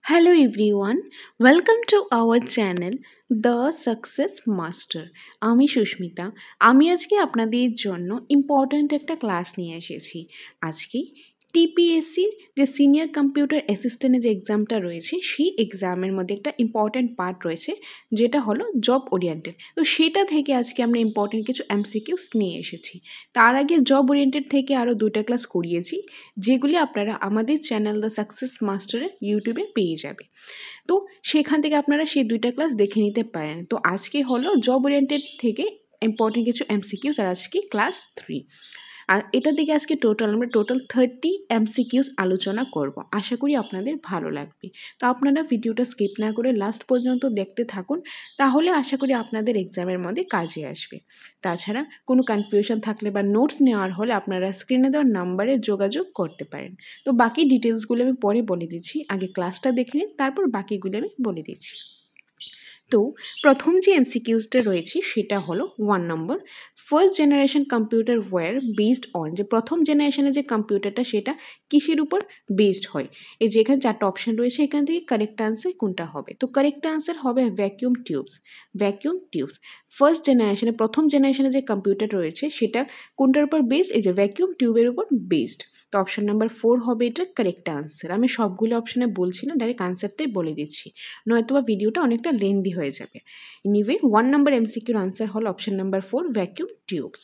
Hello everyone, welcome to our channel The Success Master. আমি সুস্মিতা। আমি আজকে আপনাদের জন্য ইম্পর্ট্যান্ট একটা ক্লাস নিয়ে এসেছি। আজকে টিপিএসসির যে সিনিয়র কম্পিউটার অ্যাসিস্ট্যান্টের যে এক্সামটা রয়েছে সেই এক্সামের মধ্যে একটা ইম্পর্ট্যান্ট পার্ট রয়েছে যেটা হলো জব ওরিয়েন্টেড। তো সেটা থেকে আজকে আমরা ইম্পর্ট্যান্ট কিছু এমসিকিউস নিয়ে এসেছি। তার আগে জব ওরিয়েন্টেড থেকে আরও দুইটা ক্লাস করিয়েছি যেগুলি আপনারা আমাদের চ্যানেল দ্য সাকসেস মাস্টারের ইউটিউবে পেয়ে যাবে। তো সেখান থেকে আপনারা সেই দুইটা ক্লাস দেখে নিতে পারেন। তো আজকে হলো জব ওরিয়েন্টেড থেকে ইম্পর্টেন্ট কিছু এমসিকিউস আর আজকে ক্লাস 3। আর এটা থেকে আজকে আমরা টোটাল 30 এমসিকিউস আলোচনা করব। আশা করি আপনাদের ভালো লাগবে। তো আপনারা ভিডিওটা স্কিপ না করে লাস্ট পর্যন্ত দেখতে থাকুন, তাহলে আশা করি আপনাদের এক্সামের মধ্যে কাজে আসবে। তাছাড়া কোনো কনফিউশন থাকলে বা নোটস নেওয়ার হলে আপনারা স্ক্রিনে দেওয়ার নাম্বারে যোগাযোগ করতে পারেন। তো বাকি ডিটেলসগুলো আমি পরে বলে দিচ্ছি, আগে ক্লাসটা দেখে নিন, তারপর বাকিগুলো আমি বলে দিচ্ছি। তো প্রথম যে এমসিকিউসটা রয়েছে সেটা হলো 1 নম্বর, first generation computer were based on, যে প্রথম জেনারেশনের যে কম্পিউটারটা সেটা কিসের উপর বেসড হয়। এই যে এখানে 4টা অপশন রয়েছে, এখান থেকে কারেক্ট আনসার কোনটা হবে? তো কারেক্ট আনসার হবে vacuum tubes. Vacuum tubes first জেনারেশনে, প্রথম জেনারেশনে যে কম্পিউটার রয়েছে সেটা কোনটার উপর বেসড? এই যে ভ্যাকিউম টিউবের উপর বেসড। তো অপশন নাম্বার 4 হবে এটা কারেক্ট আনসার। আমি সবগুলো অপশনে বলছি না, ডাইরেক্ট আনসারটাই বলে দিচ্ছি, নয়তোবা ভিডিওটা অনেকটা লেন্দি হয়ে যাবে। এনিওয়ে 1 নম্বর এমসিকিউর আনসার হলো option number 4 vacuum tubes.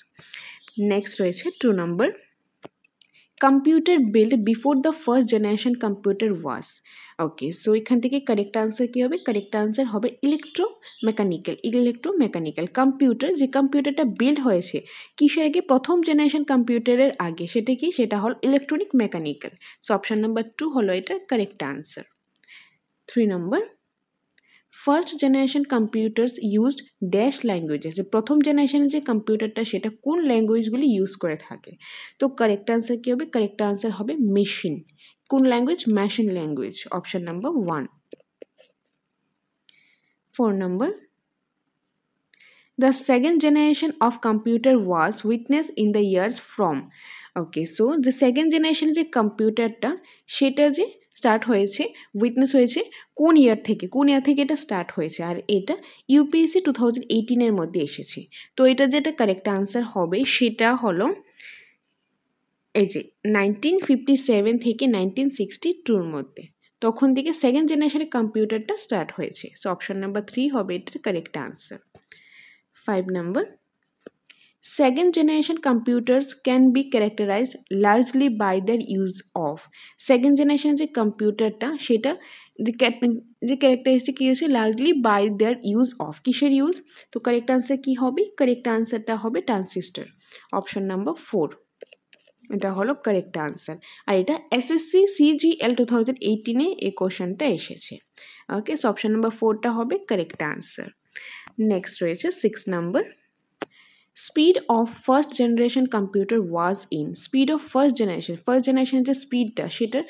Next রয়েছে 2 নম্বর, computer build before the first generation computer was. Okay, so এখান থেকে কারেক্ট আনসার কী হবে? কারেক্ট আনসার হবে ইলেকট্রোমেকানিক্যাল। ইলেকট্রোমেকানিক্যাল কম্পিউটার, যে কম্পিউটারটা বিল্ড হয়েছে কিসের আগে? প্রথম জেনারেশন কম্পিউটারের আগে। সেটা কি? সেটা হল electronic mechanical. So option number 2 হলো এটা কারেক্ট আনসার। 3 নম্বর, first generation computers used dash languages, যে প্রথম জেনারেশনের যে কম্পিউটারটা সেটা কোন ল্যাঙ্গুয়েজগুলি ইউজ করে থাকে? তো কারেক্ট আনসার কী হবে? কারেক্ট আনসার হবে মেশিন। কোন language? Machine language. Option number 1। 4 number, the second generation of computer was witnessed in the years from. Okay, so যে সেকেন্ড জেনারেশন যে কম্পিউটারটা সেটা যে স্টার্ট হয়েছে, উইটনেস হয়েছে কোন ইয়ার থেকে? কোন ইয়ার থেকে এটা স্টার্ট হয়েছে? আর এটা ইউপিএসসি 2018-এর মধ্যে এসেছে। তো এটা যেটা কারেক্ট আনসার হবে সেটা হলো এই যে 1957 থেকে 1962-র মধ্যে, তখন থেকে সেকেন্ড জেনারেশনের কম্পিউটারটা স্টার্ট হয়েছে। সো অপশন নাম্বার 3 হবে এটার correct answer. 5 number, second generation computers can be characterized largely by their use of. Second generation যে কম্পিউটারটা সেটা যে ক্যারেক্টারিস্টিক কী হচ্ছে? Largely by their use of. কিসের ইউজ? তো কারেক্ট আনসার কী হবে? কারেক্ট আনসারটা হবে ট্রানজিস্টর। অপশন নাম্বার 4, এটা হলো কারেক্ট আনসার। আর এটা এসএসসি সিজিএল 2018-এ এই কোশ্চেনটা এসেছে। ওকে, সো অপশন নাম্বার 4টা হবে কারেক্ট আনসার। নেক্সট রয়েছে 6 number, speed of first generation computer was in. Speed of first generation যে স্পিডটা সেটা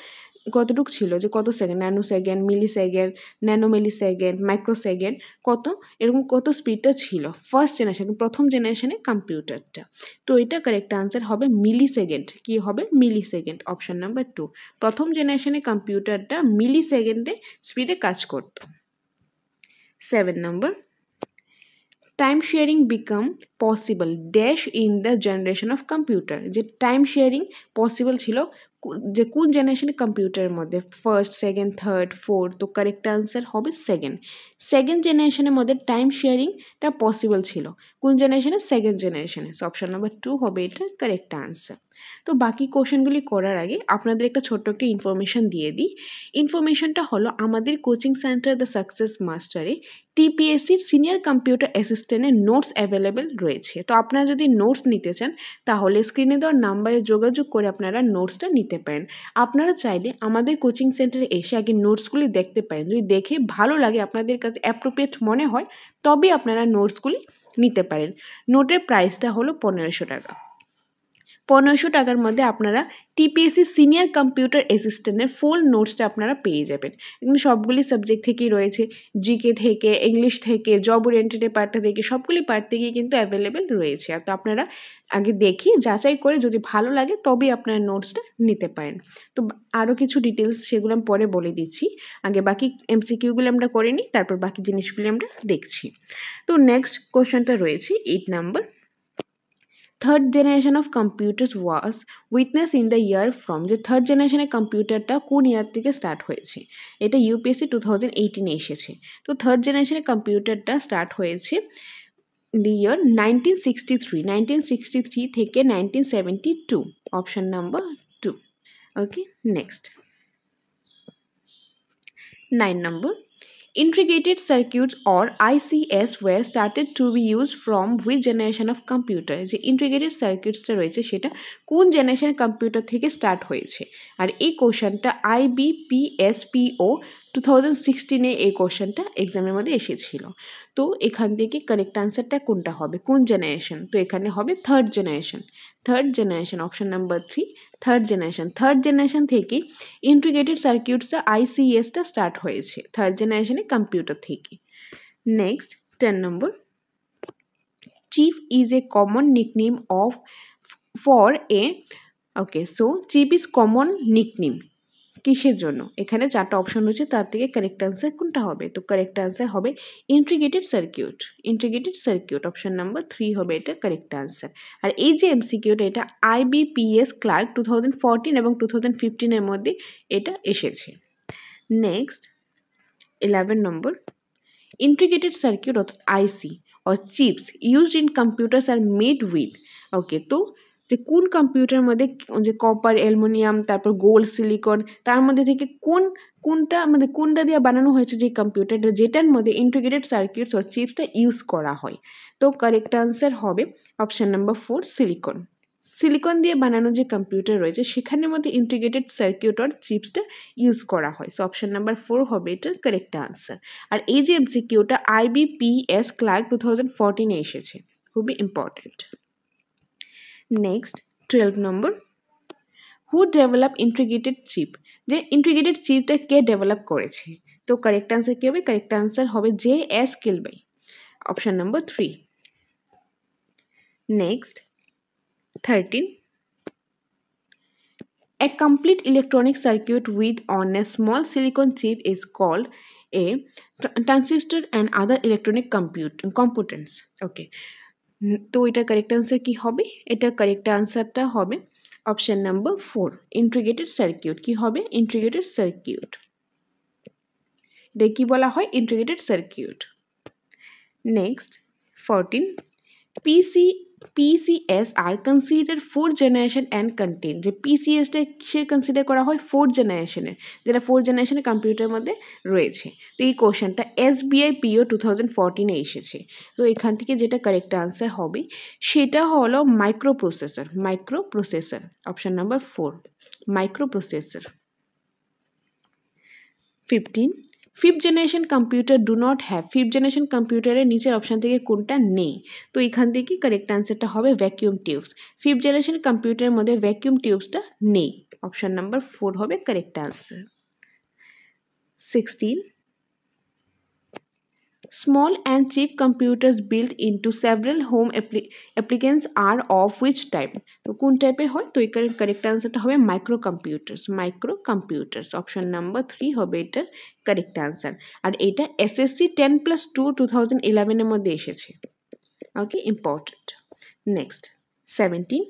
কতটুকু ছিল? যে কত সেকেন্ড? ন্যানো সেকেন্ড, মিলি সেকেন্ড, ন্যানো মিলি সেকেন্ড, মাইক্রো সেকেন্ড, কত এরকম কত স্পিডটা ছিল ফার্স্ট জেনারেশন, প্রথম জেনারেশনের কম্পিউটারটা? তো এটা কারেক্ট আনসার হবে মিলি সেকেন্ড। কী হবে? মিলি সেকেন্ড। অপশন নাম্বার 2, প্রথম জেনারেশনের কম্পিউটারটা মিলি সেকেন্ডে স্পিডে কাজ করত। 7 number, time sharing become possible dash in the generation of computer. যে টাইম শেয়ারিং পসিবল ছিল যে কোন জেনারেশনের কম্পিউটারের মধ্যে? First, second, third, fourth. তো কারেক্ট আনসার হবে সেকেন্ড জেনারেশনের মধ্যে টাইম শেয়ারিংটা পসিবল ছিল। কোন জেনারেশনে? সেকেন্ড জেনারেশনে। সো অপশন নাম্বার 2 হবে এটার কারেক্ট আনসার। তো বাকি কোশ্চেনগুলি করার আগে আপনাদের একটা ছোট্ট একটা ইনফরমেশান দিয়ে দিই। ইনফরমেশনটা হলো আমাদের কোচিং সেন্টার দ্য সাকসেস মাস্টারে টিপিএসসির সিনিয়র কম্পিউটার অ্যাসিস্ট্যান্টের নোটস অ্যাভেলেবেল রয়েছে। তো আপনারা যদি নোটস নিতে চান তাহলে স্ক্রিনে দেওয়ার নাম্বারে যোগাযোগ করে আপনারা নোটসটা নিতে পারেন। আপনারা চাইলে আমাদের কোচিং সেন্টারে এসে আগে নোটসগুলি দেখতে পারেন। যদি দেখে ভালো লাগে, আপনাদের কাছে অ্যাপ্রোপ্রিয়েট মনে হয়, তবে আপনারা নোটসগুলি নিতে পারেন। নোটের প্রাইসটা হলো 1500 টাকা। 1500 টাকার মধ্যে আপনারা টিপিএসসি সিনিয়র কম্পিউটার অ্যাসিস্ট্যান্টের ফুল নোটসটা আপনারা পেয়ে যাবেন। এখানে সবগুলি সাবজেক্ট থেকেই রয়েছে, জিকে থেকে, ইংলিশ থেকে, জব ওরিয়েন্টেড পার্টটা থেকে, সবগুলি পার্ট থেকেই কিন্তু অ্যাভেলেবেল রয়েছে। আর তো আপনারা আগে দেখি যাচাই করে যদি ভালো লাগে তবেই আপনারা নোটসটা নিতে পারেন। তো আরও কিছু ডিটেলস সেগুলো আমি পরে বলে দিচ্ছি, আগে বাকি এমসিকিউগুলো আমরা করে নিই, তারপর বাকি জিনিসগুলি আমরা দেখছি। তো নেক্সট কোশ্চেনটা রয়েছে 8 number. Third generation of computers was witness in the year from, যে থার্ড জেনারেশনের কম্পিউটারটা কোন ইয়ার থেকে স্টার্ট হয়েছে? এটা ইউপিএসসি 2018-এ এসেছে। তো থার্ড জেনারেশনের কম্পিউটারটা স্টার্ট হয়েছে the year 1963, 1963 থেকে 1972, option number 2. Okay, next 9 number. Integrated circuits or ICS were started to be used from which generation of computer? যে integrated circuitsটা রয়েছে সেটা কোন জেনারেশনের কম্পিউটার থেকে স্টার্ট হয়েছে? আর এই কোশ্চেনটা IBPSPO 2016-এ এই কোশ্চেনটা এক্সামের মধ্যে এসেছিল। তো এখান থেকে কারেক্ট আনসারটা কোনটা হবে, কোন জেনারেশন? তো এখানে হবে third generation. Third generation, option number 3, third generation. Third generation থেকে ইন্টিগ্রেটেড সার্কিটসটা আইসিএসটা স্টার্ট হয়েছে থার্ড জেনারেশনের কম্পিউটার থেকে। Next 10 number. Chip is a common nickname of for a, okay, so chip is common nickname কিসের জন্য? এখানে 4টা অপশন রয়েছে, তার থেকে কারেক্ট আনসার কোনটা হবে? তো কারেক্ট আনসার হবে integrated circuit. Integrated circuit, option number 3 হবে এটা কারেক্ট আনসার। আর এই যে এমসিকিউটা, এটা IBPS ক্লার্ক 2014 এবং 2015-এর মধ্যে এটা এসেছে। নেক্সট 11 নম্বর। ইন্টিগ্রেটেড সার্কিট অর্থাৎ আইসি or chips used in computers are made with, ওকে, তো যে কোন কম্পিউটারের মধ্যে যে কপার, অ্যালুমিনিয়াম, তারপর গোল্ড, সিলিকন, তার মধ্যে থেকে কোনটা দিয়ে বানানো হয়েছে যে কম্পিউটারটা, যেটার মধ্যে ইন্টিগ্রেটেড সার্কিটস ও চিপসটা ইউজ করা হয়? তো কারেক্ট আনসার হবে অপশন নাম্বার 4, সিলিকন। সিলিকন দিয়ে বানানো যে কম্পিউটার রয়েছে সেখানের মধ্যে ইন্টিগ্রেটেড সার্কিট আর চিপসটা ইউজ করা হয়। সো অপশন নাম্বার 4 হবে এটার কারেক্ট আনসার। আর এই যে এমসিকিউটা IBPS ক্লার্ক 2014-এ এসেছে, খুবই important. Next 12 number. Who develop integrated chip, যে ইন্টিগ্রেটেড চিপটা কে ডেভেলপ করেছে? তো কারেক্ট আনসার কী হবে? কারেক্ট আনসার হবে JS Kilby, option number 3। Next 13. A complete electronic circuit with on a small silicon chip is called a transistor and other electronic components. Okay, তো এটা কারেক্ট আনসার কি হবে? এটা কারেক্ট আনসারটা হবে অপশন নাম্বার 4, ইন্টিগ্রেটেড সার্কিট। কি হবে? Integrated circuit. এটা কি বলা হয়? Integrated circuit. Next 14. PCS are considered 4th generation and contain, যে PCSটা সে কনসিডার করা হয় 4th জেনারেশনের, যেটা 4th জেনারেশনের কম্পিউটারের মধ্যে রয়েছে। তো এই কোশ্চেনটা SBI PO 2014-এ এসেছে। তো এখান থেকে যেটা কারেক্ট আনসার হবে সেটা হলো microprocessor. Microprocessor, option number 4, microprocessor. 15. Fifth generation computer do not have, fifth generation কম্পিউটারের নিচের অপশান থেকে কোনটা নেই? তো এখান থেকে কারেক্ট আনসারটা হবে ভ্যাকিউম টিউবস। ফিফথ জেনারেশন কম্পিউটারের মধ্যে ভ্যাকিউম টিউবসটা নেই, অপশান নাম্বার 4 হবে correct answer. 16. Small and cheap computers built into several home applicants are of which type? তো কোন টাইপের হয়? তো এখানে কারেক্ট আনসারটা হবে micro computers. Micro computers, option number 3 হবে এটার কারেক্ট আনসার। আর এটা SSC 10+2 2011-এর মধ্যে এসেছে। Okay, important. Next 17.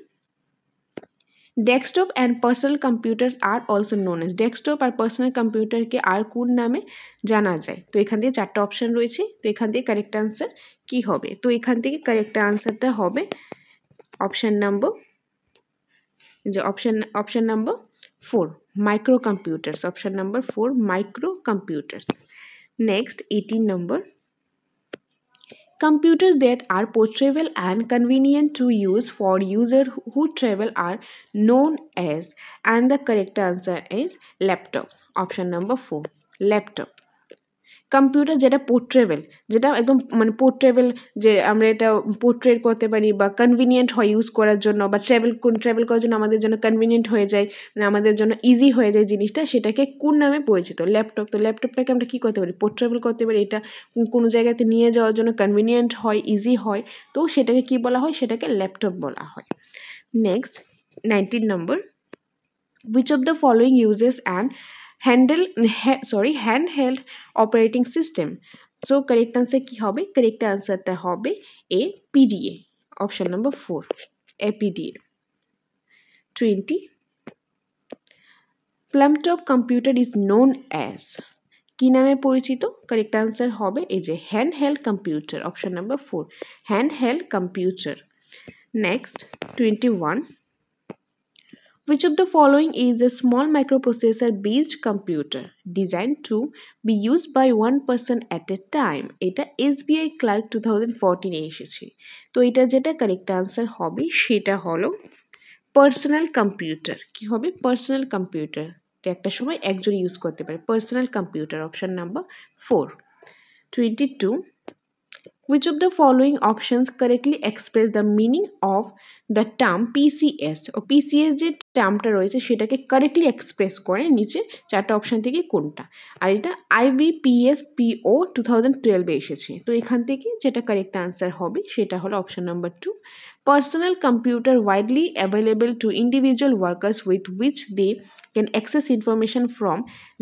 Desktop and personal computers are also known as, desktop আর পার্সোনাল কম্পিউটারকে আর কোন নামে জানা যায়? তো এখান থেকে 4টা অপশান রয়েছে, তো এখান থেকে কারেক্ট আনসার কী হবে? তো এখান থেকে কারেক্ট আনসারটা হবে অপশান নাম্বার, যে option number 4, micro computers, option number 4, micro computers. Next 18 number. Computers that are portable and convenient to use for users who travel are known as, and the correct answer is laptop, option number 4, laptop. Computer যেটা পোর্ট্রেবল, যেটা একদম মানে পোর্ট্রেবল, যে আমরা এটা portrait করতে পারি বা কনভিনিয়েন্ট হয় ইউজ করার জন্য, বা ট্রাভেল করার জন্য আমাদের জন্য কনভিনিয়েন্ট হয়ে যায়, মানে আমাদের জন্য ইজি হয়ে যায় জিনিসটা, সেটাকে কোন নামে পরিচিত? ল্যাপটপ। তো ল্যাপটপটাকে আমরা কী করতে পারি? পোর্ট্রেবল করতে পারি, এটা কোনো জায়গাতে নিয়ে যাওয়ার জন্য কনভিনিয়েন্ট হয়, ইজি হয়, তো সেটাকে কি বলা হয়? সেটাকে ল্যাপটপ বলা হয়। Next 19 number, which of the following uses an handheld operating system? So correct answer কি হবে? correct answer টা হবে a, PDA, option number 4, a PDA. 20, plumtop computer is known as, কি নামে পরিচিত? correct answer হবে এই যে handheld computer, option number 4, handheld computer. Next 21, which of the following is a small microprocessor based computer designed to be used by one person at a time? এটা SBI Clerk 2014 এ এসেছে। তো এটা যেটা correct answer হবে সেটা হলো personal computer. কি হবে? পার্সোনাল কম্পিউটার, যে একটা সময় একজন ইউজ করতে পারে, personal computer, option number 4। 22, which of the following options correctly express the meaning of the term PCS? ও PCS যে টার্মটা রয়েছে সেটাকে কারেক্টলি এক্সপ্রেস করে নিচে চারটা অপশন থেকে কোনটা? আর এটা IBPS PO 2012 এ এসেছে। তো এখান থেকে যেটা কারেক্ট আনসার হবে সেটা হলো option number 2, personal computer widely available to individual workers with which they can access information from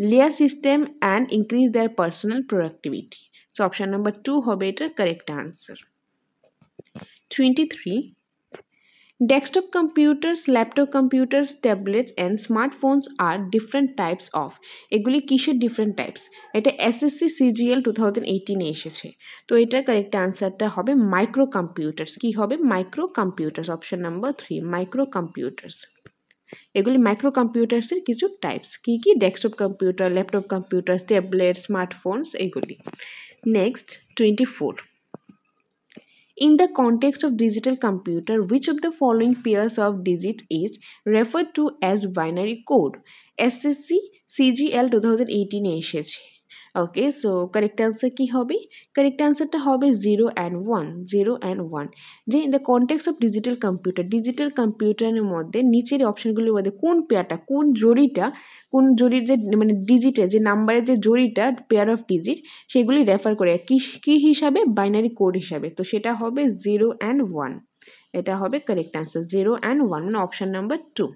layer system and increase their personal productivity. So option number 2 হবে এটার correct answer. 23, desktop computers, laptop computers, tablets and smartphones are different types of, এগুলি কিসের different types? এটা SSC CGL 2018 এ এসেছে। তো এটার correct আনসারটা হবে মাইক্রো কম্পিউটার্স। কি হবে? Micro computers, option number 3, micro computers. এগুলি মাইক্রো কম্পিউটার্সের কিছু টাইপস। কি কি? Desktop computer, laptop computer, tablet, smartphones, এগুলি। Next 24, in the context of digital computer, which of the following pairs of digits is referred to as binary code? SSC CGL 2018 এ এসেছে। ওকে, so correct answer কি হবে? Correct আনসারটা হবে 0 and 1, 0 and 1। যে in the context of digital কম্পিউটারের মধ্যে নিচের অপশনগুলির মধ্যে কোন পেয়ারটা, কোন জড়ির যে মানে ডিজিটের যে নাম্বারের যে জড়িটা, পেয়ার অফ ডিজিট, সেগুলি রেফার করে কি হিসাবে? বাইনারি কোড হিসাবে। তো সেটা হবে 0 and 1। এটা হবে কারেক্ট আনসার 0 and 1, মানে option number 2।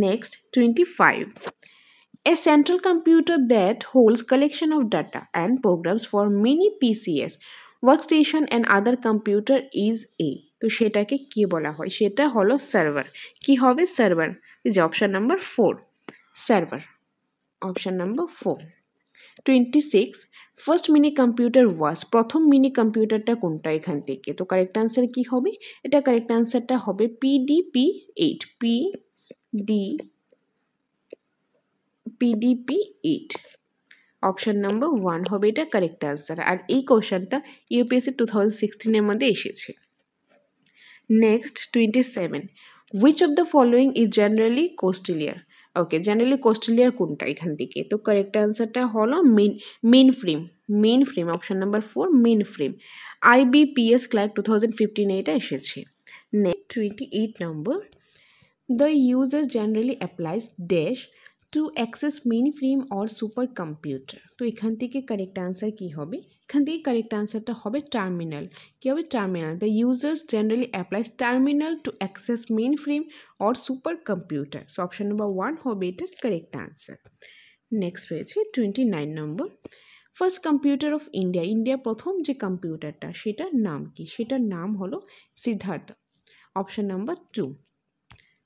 Next 25, a central computer that holds collection of data and programs for many PCS, workstation and other computer is a, তো সেটাকে কি বলা হয়? সেটা হলো সার্ভার। কি হবে? সার্ভার, যে option number 4, server, option number 4। 26, first mini computer was, প্রথম মিনি কম্পিউটারটা কোনটা এখান থেকে? তো কারেক্ট আনসার কি হবে? এটা কারেক্ট আনসারটা হবে PDP-8, PDP-8, অপশন নাম্বার 1 হবে এটা কারেক্ট আনসার। আর এই কোশ্চেনটা ইউপিএসসি 2016 এর মধ্যে এসেছে। Next 27, which of the following is generally costlier? Okay, generally costlier কোনটা এখান থেকে? তো কারেক্ট আনসারটা হলো main frame, option number 4, main frame. IBPS Clerk 2015 এটা এসেছে। Next 28 number, the user generally applies dash to access mainframe or supercomputer. তো এখান থেকে কারেক্ট আনসার কি হবে? এখান থেকে কারেক্ট আনসারটা হবে টার্মিনাল। কি হবে? Terminal. The users generally applies terminal to access mainframe or super computer. So option number 1 হবে এটার কারেক্ট আনসার। নেক্সট রয়েছে 29 number, first computer of India প্রথম যে কম্পিউটারটা সেটার নাম কি? সেটার নাম হলো Siddhartha, option number 2।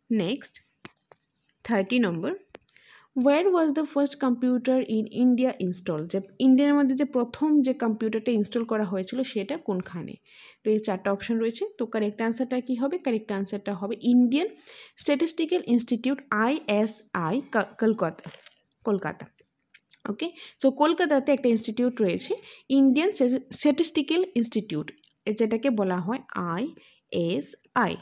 Next 30 number, where was the first computer in India installed? যে ইন্ডিয়ার মধ্যে যে প্রথম যে কম্পিউটারটা ইনস্টল করা হয়েছিল সেটা কোনখানে? তো এই চারটা অপশন রয়েছে। তো কারেক্ট আনসারটা কি হবে? কারেক্ট আনসারটা হবে Indian statistical institute, ISI, Kolkata. Okay, so কলকাতাতে একটা ইনস্টিটিউট রয়েছে, ইন্ডিয়ান স্ট্যাটিস্টিক্যাল ইনস্টিটিউট, যেটাকে বলা হয় ISI,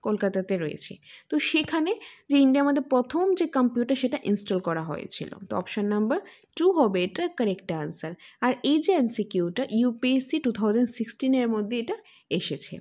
কলকাতাতে রয়েছে। তো সেখানে যে ইন্ডিয়ার মধ্যে প্রথম যে কম্পিউটার সেটা ইনস্টল করা হয়েছিল। তো অপশান নাম্বার 2 হবে এটা কারেক্ট আনসার। আর এই যে এমসিকিউটা ইউপিএসসি 2016 মধ্যে এটা এসেছে।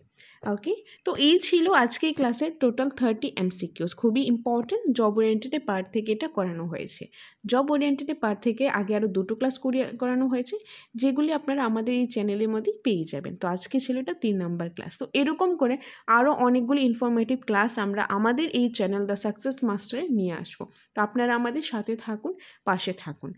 ওকে, তো এই ছিল আজকের ক্লাসের টোটাল 30 এমসিকিউস। খুবই ইম্পর্টেন্ট, জব ওরিয়েন্টেড পার্ট থেকে এটা করানো হয়েছে। জব ওরিয়েন্টেড পার্ট থেকে আগে আরও 2টো ক্লাস করানো হয়েছে, যেগুলি আপনারা আমাদের এই চ্যানেলের মধ্যেই পেয়ে যাবেন। তো আজকে ছিল এটা 3 নাম্বার ক্লাস। তো এরকম করে আরও অনেকগুলি ইনফরমেটিভ ক্লাস আমরা আমাদের এই চ্যানেল দ্য সাকসেস মাস্টারে নিয়ে আসবো। তো আপনারা আমাদের সাথে থাকুন, পাশে থাকুন।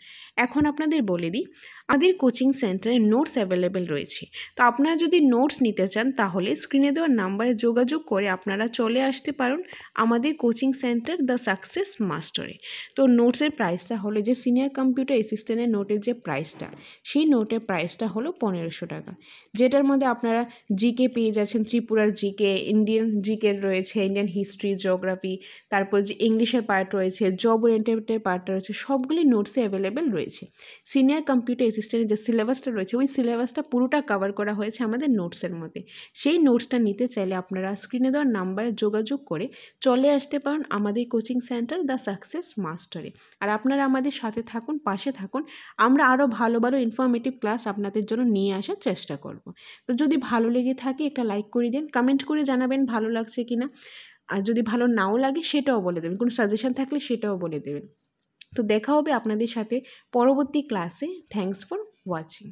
এখন আপনাদের বলে দিই, আমাদের কোচিং সেন্টারে নোটস অ্যাভেলেবেল রয়েছে। তো আপনারা যদি নোটস নিতে চান তাহলে স্ক্রিনে দেওয়া নাম্বারে যোগাযোগ করে আপনারা চলে আসতে পারেন আমাদের কোচিং সেন্টার দ্য সাকসেস মাস্টারে। তো নোটসের প্রাইসটা হলো, যে সিনিয়র কম্পিউটার অ্যাসিস্ট্যান্টের নোটের যে প্রাইসটা, সেই নোটের প্রাইসটা হলো 1500 টাকা, যেটার মধ্যে আপনারা জিকে পেয়ে যাচ্ছেন, ত্রিপুরার জিকে, ইন্ডিয়ান জিকে রয়েছে, ইন্ডিয়ান হিস্ট্রি, জিওগ্রাফি, তারপর যে ইংলিশের পার্ট রয়েছে, জব ওরিয়েন্টেডের পার্টটা রয়েছে, সবগুলি নোটসে অ্যাভেলেবেল রয়েছে। সিনিয়র কম্পিউটার অ্যাসিস্ট্যান্টের যে সিলেবাসটা রয়েছে, ওই সিলেবাসটা পুরোটা কভার করা হয়েছে আমাদের নোটসের মধ্যে। সেই নোটসটা নিতে চাইলে আপনারা স্ক্রিনে দেওয়ার নাম্বারে যোগাযোগ করে চলে আসতে পারেন আমাদের কোচিং সেন্টার দ্য সাকসেস মাস্টারে। আর আপনারা আমাদের সাথে থাকুন, পাশে থাকুন। আমরা আরও ভালো ভালো ইনফরমেটিভ ক্লাস আপনাদের জন্য নিয়ে আসার চেষ্টা করব। তো যদি ভালো লেগে থাকে একটা লাইক করে দিন, কমেন্ট করে জানাবেন ভালো লাগছে কিনা। আর যদি ভালো নাও লাগে সেটাও বলে দেবেন, কোনো সাজেশন থাকলে সেটাও বলে দেবেন। তো দেখা হবে আপনাদের সাথে পরবর্তী ক্লাসে। Thanks for watching.